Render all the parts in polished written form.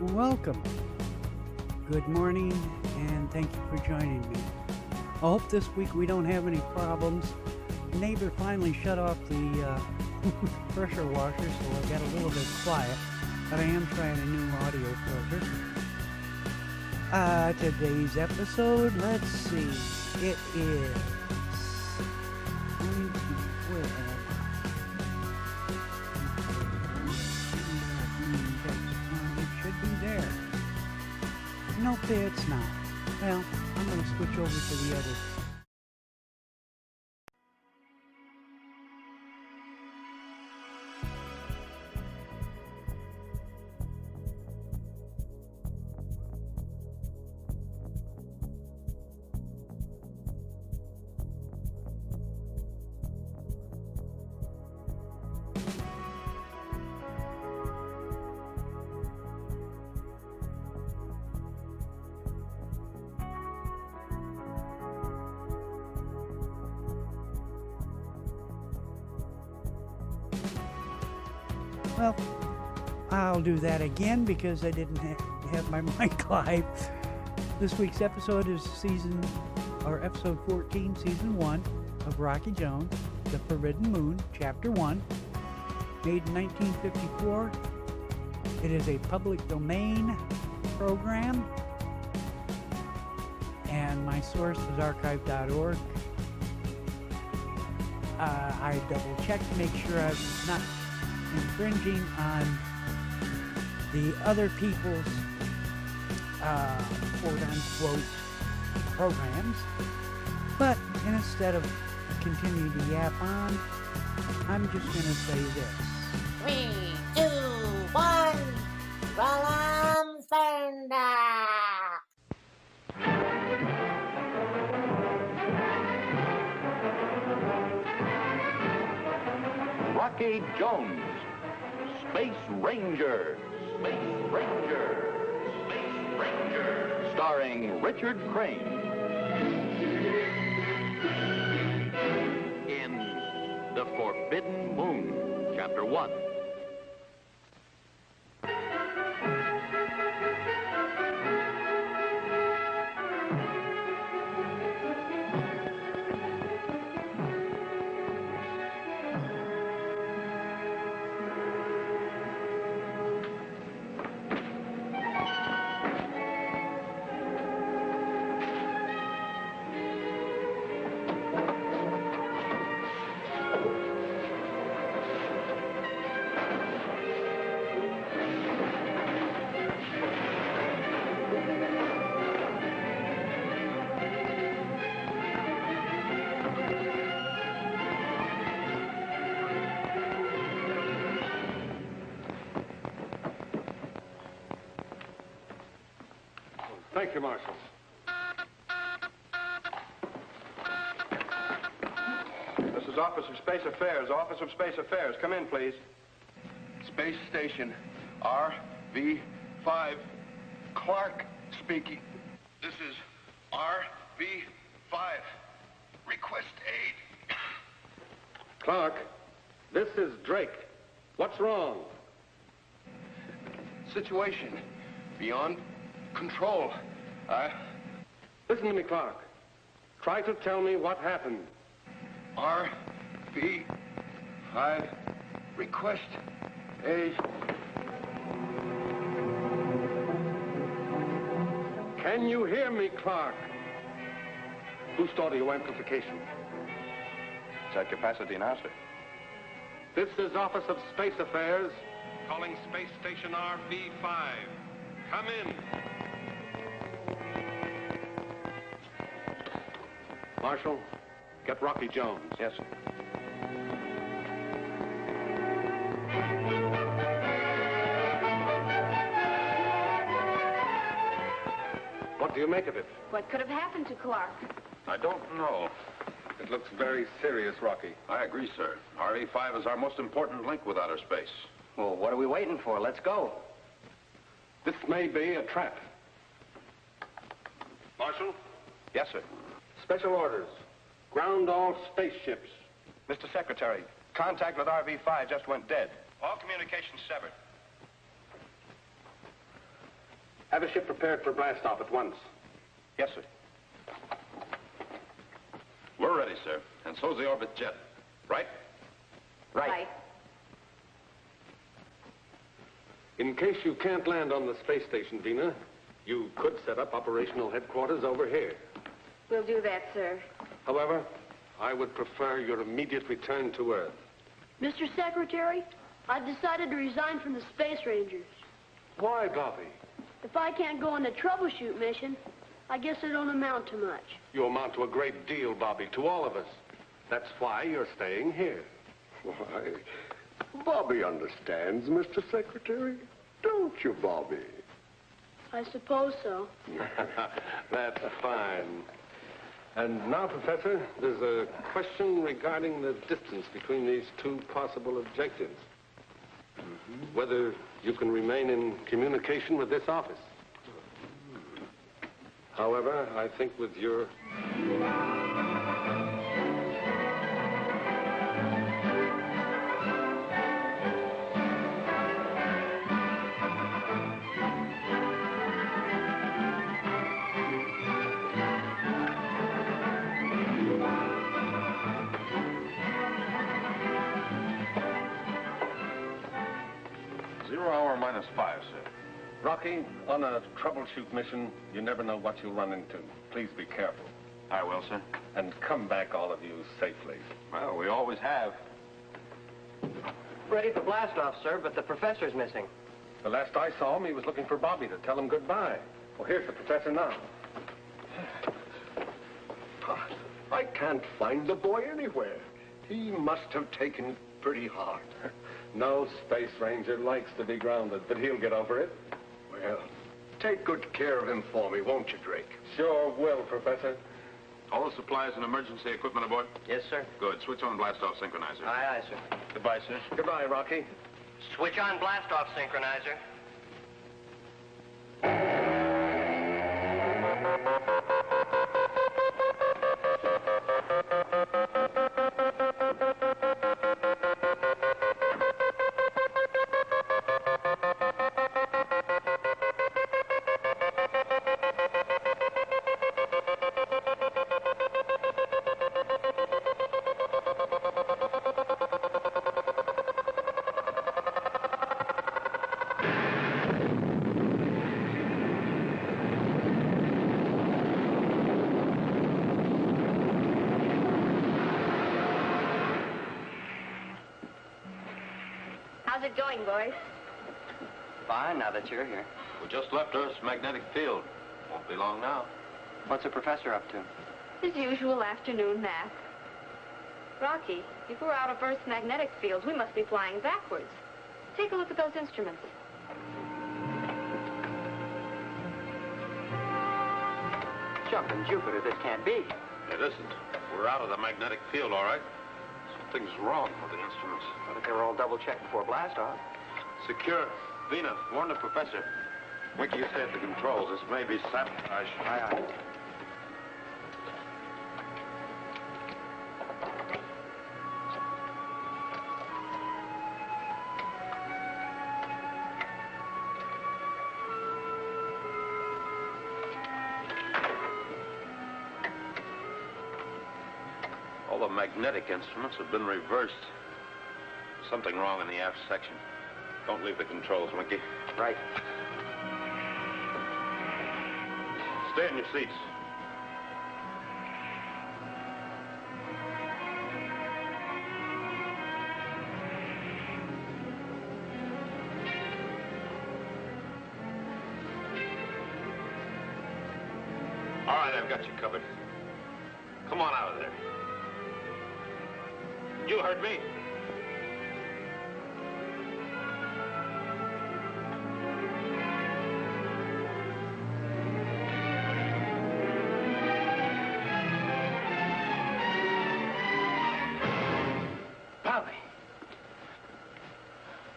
Welcome. Good morning, and thank you for joining me. I hope this week we don't have any problems. The neighbor finally shut off the pressure washer, so I got a little bit quiet, but I am trying a new audio filter. Today's episode, let's see, it is, where am I? It should be there. Nope, it's not. Well, I'm going to switch over to the other. Well, I'll do that again because I didn't have my mic live. This week's episode is episode 14, season 1 of Rocky Jones, The Forbidden Moon, chapter 1, made in 1954. It is a public domain program, and my source is archive.org. I double checked to make sure I'm not infringing on the other people's quote-unquote programs, but instead of continuing to yap on, I'm just going to say this. 3, 2, 1, roll on thunder! Rocky Jones, Space Ranger, Space Ranger, Space Ranger, starring Richard Crane. In The Forbidden Moon, Chapter 1. Thank you, Marshal. This is Office of Space Affairs. Office of Space Affairs. Come in, please. Space Station, RV-5. Clark speaking. This is RV-5. Request aid. Clark, this is Drake. What's wrong? Situation beyond control. Listen to me, Clark. Try to tell me what happened. RV-5. Request aid. Can you hear me, Clark? Who started your amplification? It's at capacity now, sir. This is Office of Space Affairs, calling Space Station RV-5. Come in. Marshal, get Rocky Jones. Yes, sir. What do you make of it? What could have happened to Clark? I don't know. It looks very serious, Rocky. I agree, sir. RV-5 is our most important link with outer space. Well, what are we waiting for? Let's go. This may be a trap. Marshal? Yes, sir. Special orders. Ground all spaceships. Mr. Secretary, contact with RV-5 just went dead. All communications severed. Have a ship prepared for blast-off at once. Yes, sir. We're ready, sir. And so's the orbit jet. Right? Right. In case you can't land on the space station, Vina, you could set up operational headquarters over here. We'll do that, sir. However, I would prefer your immediate return to Earth. Mr. Secretary, I've decided to resign from the Space Rangers. Why, Bobby? If I can't go on the troubleshoot mission, I guess I don't amount to much. You amount to a great deal, Bobby, to all of us. That's why you're staying here. Why, Bobby understands, Mr. Secretary. Don't you, Bobby? I suppose so. That's fine. And now, Professor, there's a question regarding the distance between these two possible objectives. Whether you can remain in communication with this office. However, I think with your... -5, sir. Rocky, on a troubleshoot mission, you never know what you'll run into. Please be careful. I will, sir. And come back, all of you, safely. Well, we always have. Ready for blast-off, sir, but the professor's missing. The last I saw him, he was looking for Bobby to tell him goodbye. Well, here's the professor now. I can't find the boy anywhere. He must have taken it pretty hard. No Space Ranger likes to be grounded, but he'll get over it. Well, take good care of him for me, won't you, Drake? Sure will, Professor. All the supplies and emergency equipment aboard? Yes, sir. Good. Switch on blast-off synchronizer. Aye, aye, sir. Goodbye, sir. Goodbye, Rocky. Switch on blast-off synchronizer. How's it going, boys? Fine, now that you're here. We just left Earth's magnetic field. Won't be long now. What's the professor up to? His usual afternoon nap. Rocky, if we're out of Earth's magnetic field, we must be flying backwards. Take a look at those instruments. Jumping Jupiter, this can't be. It isn't. We're out of the magnetic field, all right. Something's wrong with the instruments. I think they were all double-checked before blast-off. Secure. Vina, warn the professor. Winky, you stay at the controls. This may be sabotage. Aye, aye. All the magnetic instruments have been reversed. Something wrong in the aft section. Don't leave the controls, Winky. Right. Stay in your seats. All right, I've got you covered. Come on out of there. You heard me. Bobby.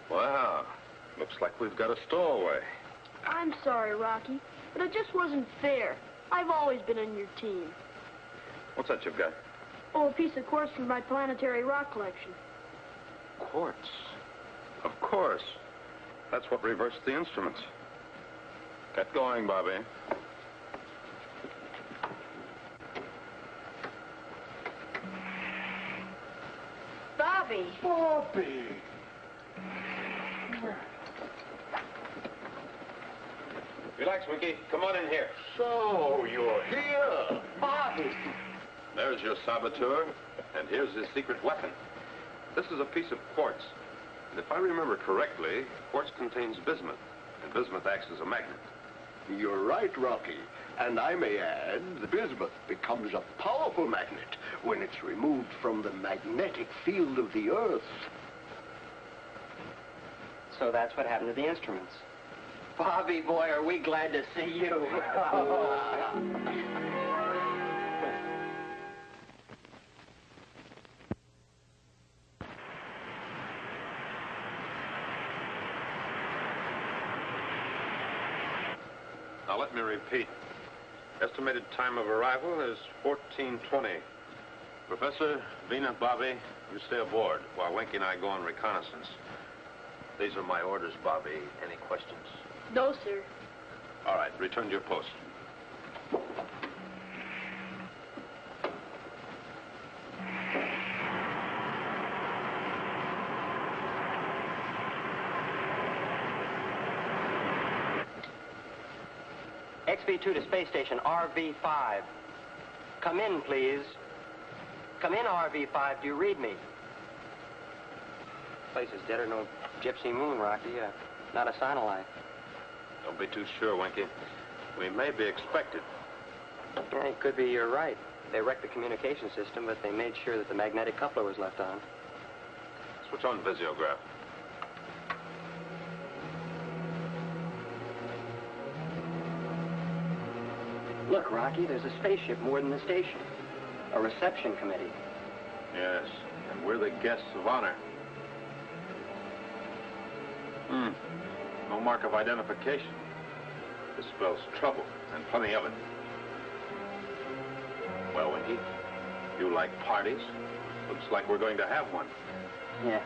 Wow. Looks like we've got a stowaway. I'm sorry, Rocky, but it just wasn't fair. I've always been on your team. What's that you've got? Oh, a piece of quartz from my planetary rock collection. Quartz. Of course. That's what reversed the instruments. Get going, Bobby. Bobby. Bobby! Relax, Winky. Come on in here. So, you're here. Bobby. There's your saboteur, and here's his secret weapon. This is a piece of quartz. And if I remember correctly, quartz contains bismuth, and bismuth acts as a magnet. You're right, Rocky. And I may add, the bismuth becomes a powerful magnet when it's removed from the magnetic field of the Earth. So that's what happened to the instruments. Bobby, boy, are we glad to see you. Now, let me repeat. Estimated time of arrival is 14:20. Professor, Vina, Bobby, you stay aboard while Winky and I go on reconnaissance. These are my orders, Bobby. Any questions? No, sir. All right, return to your post. XV2 to space station, RV5. Come in, please. Come in, RV5. Do you read me? Place is dead or no gypsy moon, Rocky. Not a sign of life. Don't be too sure, Winky. We may be expected. Yeah, it could be you're right. They wrecked the communication system, but they made sure that the magnetic coupler was left on. Switch on visiograph. Look, Rocky, there's a spaceship moored in the station. A reception committee. Yes, and we're the guests of honor. No mark of identification. This spells trouble, and plenty of it. Well, Winky, you like parties? Looks like we're going to have one. Yeah.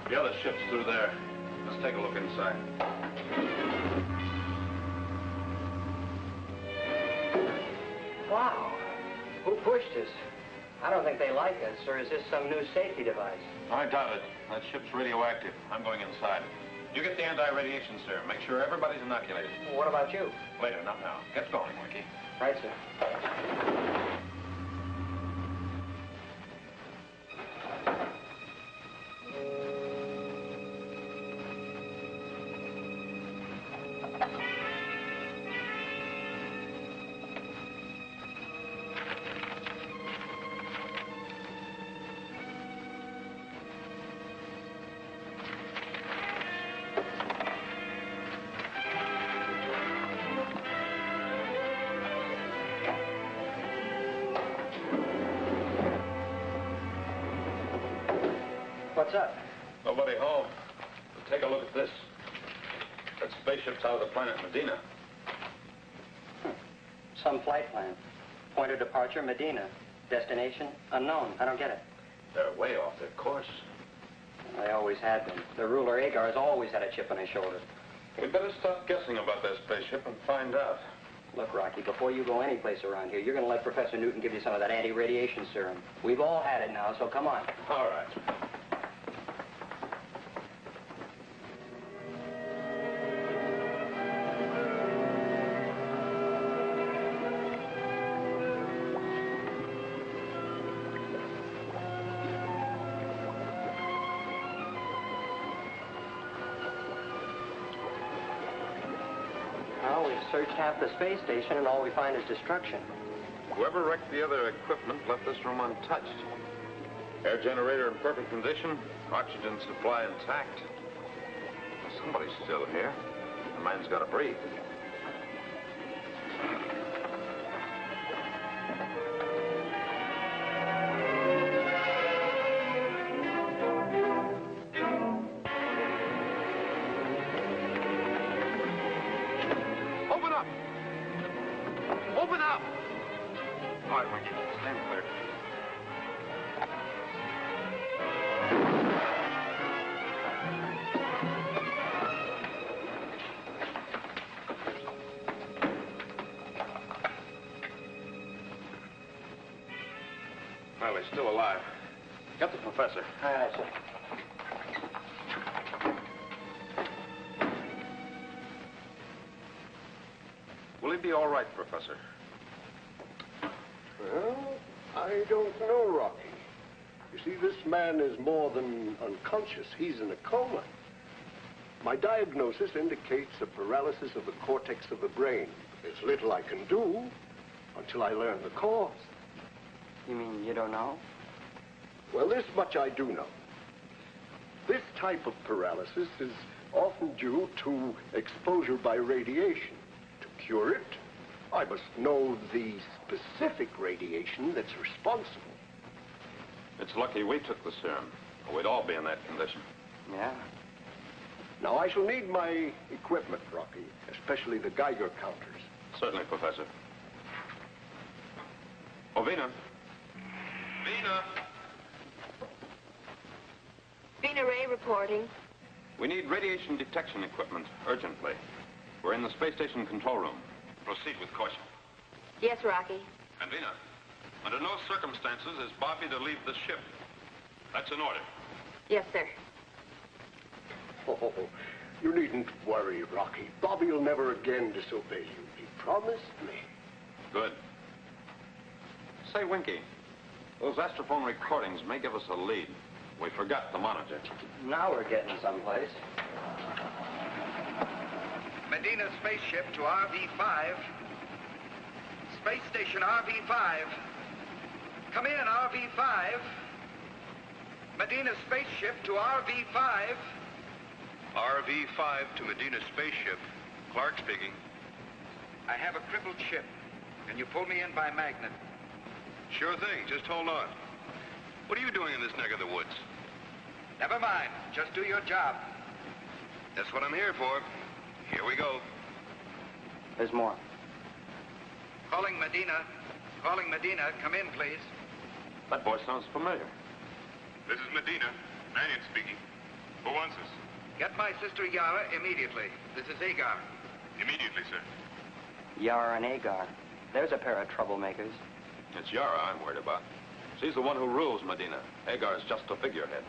The other ship's through there. Let's take a look inside. Wow. Who pushed us? I don't think they like us, or is this some new safety device? I doubt it. That ship's radioactive. I'm going inside. You get the anti-radiation serum. Make sure everybody's inoculated. Well, what about you? Later, not now. Get going, Winky. Right, sir. What's up? Nobody home. But take a look at this. That spaceship's out of the planet Medina. Some flight plan. Point of departure, Medina. Destination, unknown. I don't get it. They're way off their course. They always had been. The ruler Agar's always had a chip on his shoulder. We'd better stop guessing about that spaceship and find out. Look, Rocky, before you go anyplace around here, you're going to let Professor Newton give you some of that anti-radiation serum. We've all had it now, so come on. All right. Well, we've searched half the space station, and all we find is destruction. Whoever wrecked the other equipment left this room untouched. Air generator in perfect condition. Oxygen supply intact. Somebody's still here. The man's got to breathe. Open up! Open up! All right, Winky. Stand clear. Well, he's still alive. Get the professor. Aye, sir. Will he be all right, Professor? Well, I don't know, Rocky. You see, this man is more than unconscious. He's in a coma. My diagnosis indicates a paralysis of the cortex of the brain. There's little I can do until I learn the cause. You mean you don't know? Well, this much I do know. This type of paralysis is often due to exposure by radiation. To cure it, I must know the specific radiation that's responsible. It's lucky we took the serum, or we'd all be in that condition. Yeah. Now, I shall need my equipment, Rocky, especially the Geiger counters. Certainly, Professor. Oh, Vina. Vina! Vina Ray reporting. We need radiation detection equipment urgently. We're in the space station control room. Proceed with caution. Yes, Rocky. And Vina, under no circumstances is Bobby to leave the ship. That's an order. Yes, sir. Oh, you needn't worry, Rocky. Bobby will never again disobey you. He promised me. Good. Say, Winky, those astrophone recordings may give us a lead. We forgot the monitor. Now we're getting someplace. Medina spaceship to RV-5. Space station RV-5. Come in, RV-5. Medina spaceship to RV-5. RV-5 to Medina spaceship. Clark speaking. I have a crippled ship. Can you pull me in by magnet? Sure thing, just hold on. What are you doing in this neck of the woods? Never mind. Just do your job. That's what I'm here for. Here we go. There's more. Calling Medina. Calling Medina. Come in, please. That voice sounds familiar. This is Medina. Mannion speaking. Who wants us? Get my sister Yara immediately. This is Agar. Immediately, sir. Yara and Agar. There's a pair of troublemakers. It's Yara I'm worried about. She's the one who rules Medina. Agar's just a figurehead.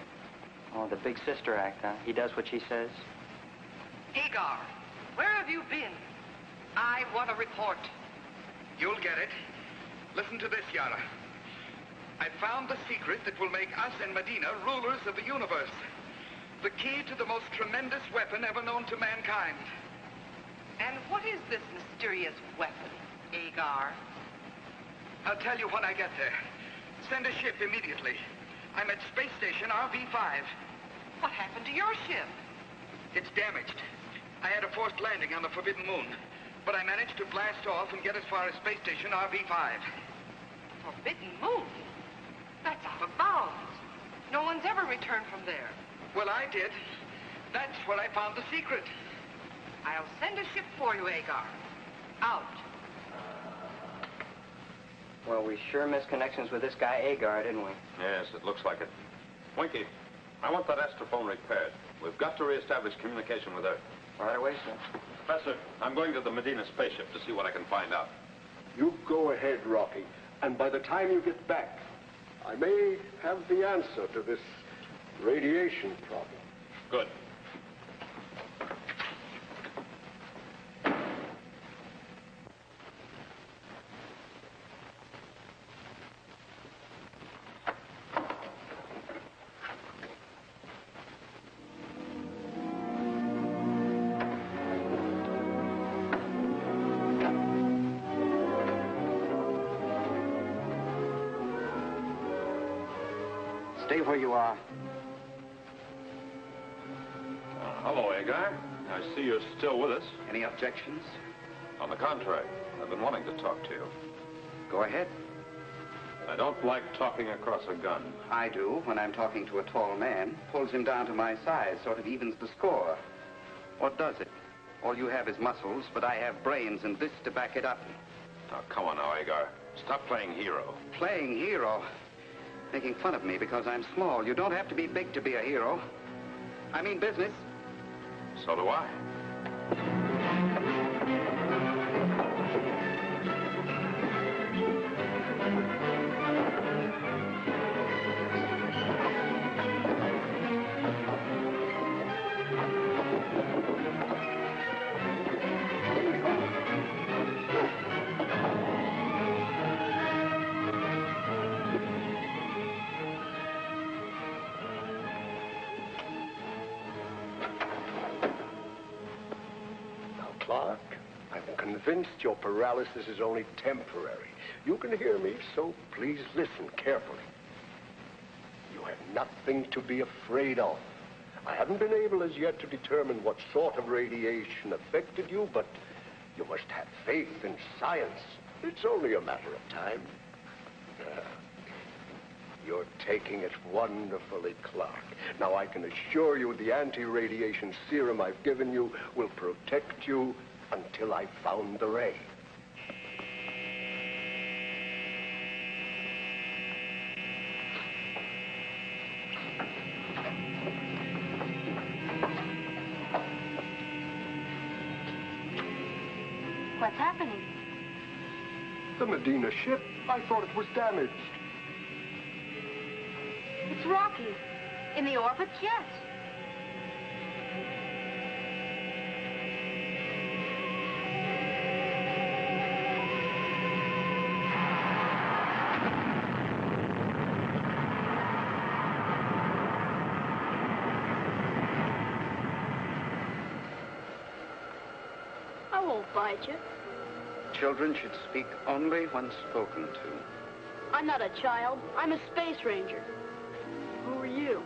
Oh, the big sister act, huh? He does what she says. Agar, where have you been? I want a report. You'll get it. Listen to this, Yara. I found the secret that will make us and Medina rulers of the universe. The key to the most tremendous weapon ever known to mankind. And what is this mysterious weapon, Agar? I'll tell you when I get there. Send a ship immediately. I'm at space station RV-5. What happened to your ship? It's damaged. I had a forced landing on the Forbidden Moon, but I managed to blast off and get as far as space station RV-5. Forbidden Moon? That's out of bounds. No one's ever returned from there. Well, I did. That's where I found the secret. I'll send a ship for you, Agar. Out. Well, we sure missed connections with this guy Agar, didn't we? Yes, it looks like it. Winky, I want that astrophone repaired. We've got to reestablish communication with Earth. Right away, sir. Professor, I'm going to the Medina spaceship to see what I can find out. You go ahead, Rocky. And by the time you get back, I may have the answer to this radiation problem. Good. Stay where you are. Hello, Agar. I see you're still with us. Any objections? On the contrary, I've been wanting to talk to you. Go ahead. I don't like talking across a gun. I do when I'm talking to a tall man. Pulls him down to my size, sort of evens the score. Or does it? All you have is muscles, but I have brains and this to back it up. Now, come on now, Agar. Stop playing hero. Playing hero? Making fun of me because I'm small. You don't have to be big to be a hero. I mean business. So do I. Now, Clark, I'm convinced your paralysis is only temporary. You can hear me, so please listen carefully. You have nothing to be afraid of. I haven't been able as yet to determine what sort of radiation affected you, but you must have faith in science. It's only a matter of time. You're taking it wonderfully, Clark. Now, I can assure you the anti-radiation serum I've given you will protect you until I've found the ray. What's happening? The Medina ship. I thought it was damaged. It's Rocky. In the orbit, yes. I won't bite you. Children should speak only when spoken to. I'm not a child. I'm a space ranger. Who are you?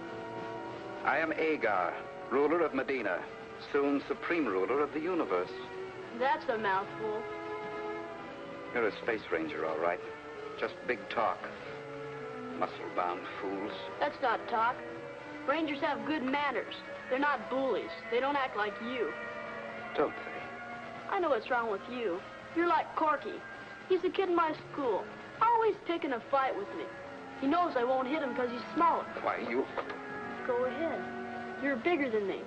I am Agar, ruler of Medina, soon supreme ruler of the universe. That's a mouthful. You're a space ranger, all right. Just big talk. Muscle-bound fools. That's not talk. Rangers have good manners. They're not bullies. They don't act like you. Don't they? I know what's wrong with you. You're like Corky. He's a kid in my school. Always picking a fight with me. He knows I won't hit him because he's smaller. Why, you... Go ahead. You're bigger than me.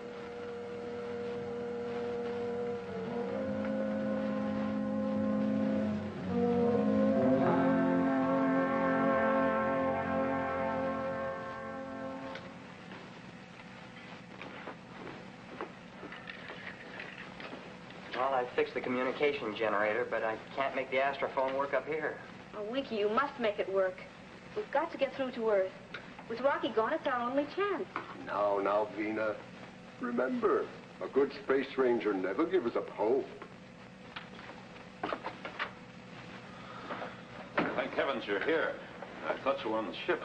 Well, I fixed the communication generator, but I can't make the astrophone work up here. Oh, Winky, you must make it work. We've got to get through to Earth. With Rocky gone, it's our only chance. Now, Vina. Remember, a good space ranger never gives up hope. Thank heavens you're here. I thought you were on the ship.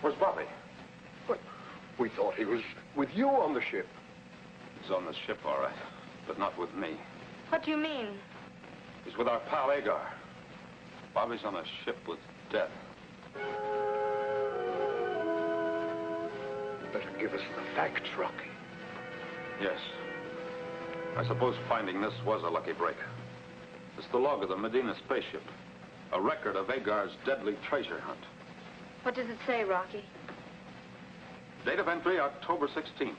Where's Bobby? But we thought he was with you on the ship. He's on the ship, all right, but not with me. What do you mean? He's with our pal Agar. Bobby's on a ship with death. Better give us the facts, Rocky. Yes. I suppose finding this was a lucky break. It's the log of the Medina spaceship. A record of Agar's deadly treasure hunt. What does it say, Rocky? Date of entry, October 16th.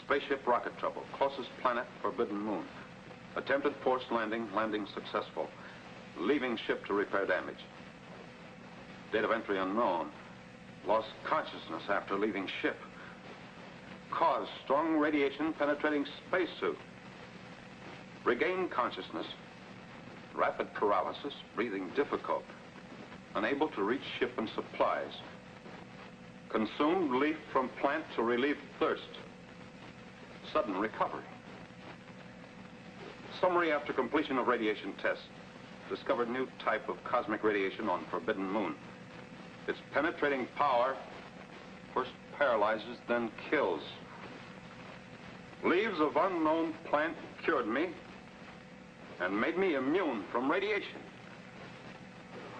Spaceship rocket trouble. Closest planet, Forbidden Moon. Attempted forced landing, landing successful. Leaving ship to repair damage. Date of entry unknown. Lost consciousness after leaving ship. Cause, strong radiation penetrating spacesuit. Regained consciousness. Rapid paralysis, breathing difficult. Unable to reach ship and supplies. Consumed leaf from plant to relieve thirst. Sudden recovery. Summary after completion of radiation tests. Discovered new type of cosmic radiation on Forbidden Moon. Its penetrating power paralyzes, then kills. Leaves of unknown plant cured me and made me immune from radiation.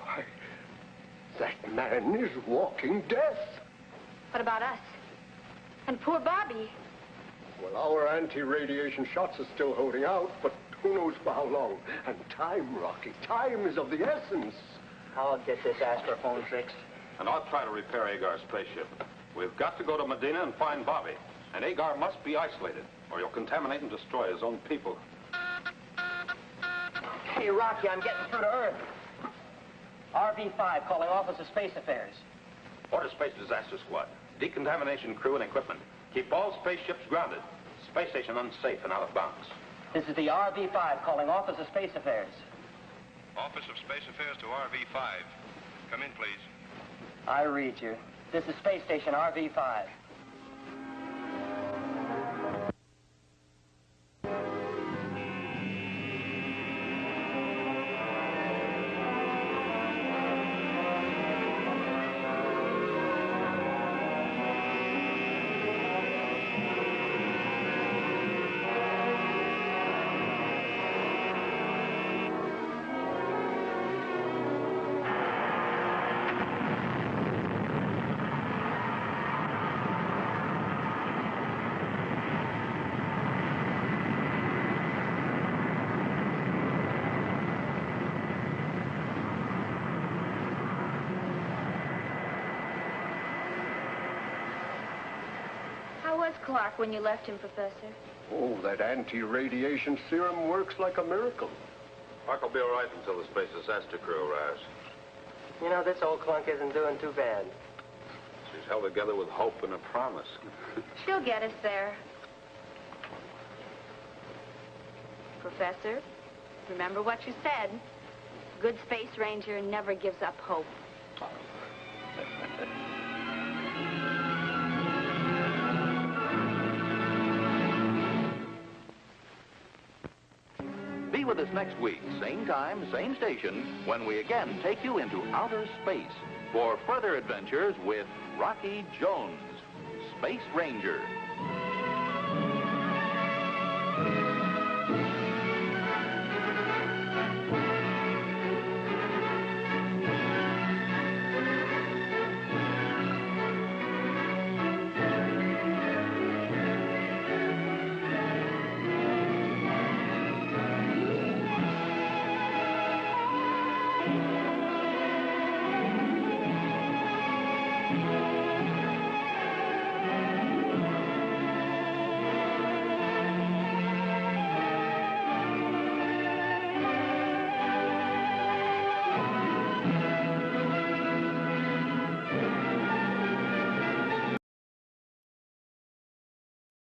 Why, that man is walking death. What about us? And poor Bobby. Well, our anti-radiation shots are still holding out, but who knows for how long. And time, Rocky, time is of the essence. I'll get this astrophone fixed. And I'll try to repair Agar's spaceship. We've got to go to Medina and find Bobby. And Agar must be isolated, or he'll contaminate and destroy his own people. Hey, Rocky, I'm getting through to Earth. RV-5 calling Office of Space Affairs. Order Space Disaster Squad. Decontamination crew and equipment. Keep all spaceships grounded. Space station unsafe and out of bounds. This is the RV-5 calling Office of Space Affairs. Office of Space Affairs to RV-5. Come in, please. I read you. This is Space Station RV-5. How was Clark when you left him, Professor? Oh, that anti-radiation serum works like a miracle. Clark will be all right until the Space Disaster crew arrives. You know, this old clunk isn't doing too bad. She's held together with hope and a promise. She'll get us there. Professor, remember what you said. Good space ranger never gives up hope. Be with us next week, same time, same station, when we again take you into outer space for further adventures with Rocky Jones, Space Ranger.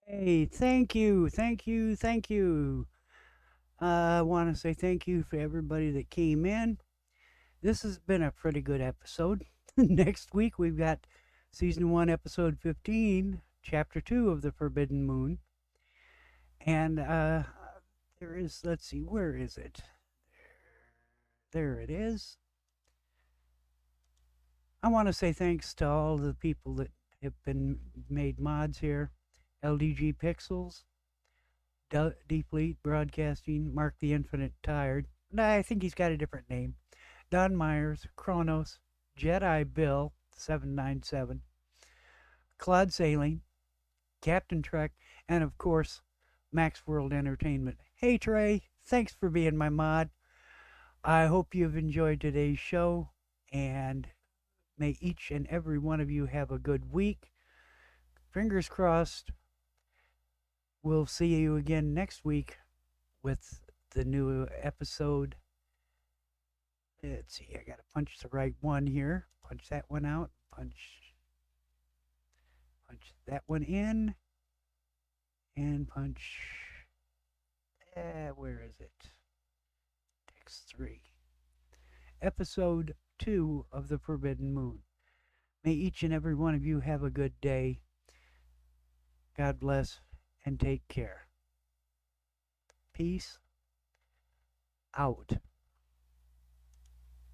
Hey, thank you, thank you, thank you. I want to say thank you for everybody that came in. This has been a pretty good episode. Next week, we've got Season 1, Episode 15, Chapter 2 of The Forbidden Moon. And there is, let's see, where is it? There it is. I want to say thanks to all the people that have been made mods here. LDG Pixels, Deep Fleet Broadcasting, Mark the Infinite Tired. I think he's got a different name. Don Myers, Kronos, Jedi Bill 797, Claude Sailing, Captain Trek, and of course, Max World Entertainment. Hey Trey, thanks for being my mod. I hope you've enjoyed today's show, and may each and every one of you have a good week. Fingers crossed. We'll see you again next week with the new episode. Let's see, I gotta punch the right one here. Punch that one out. Punch that one in. And punch, where is it? Text 3. Episode 2 of The Forbidden Moon. May each and every one of you have a good day. God bless and take care. Peace out.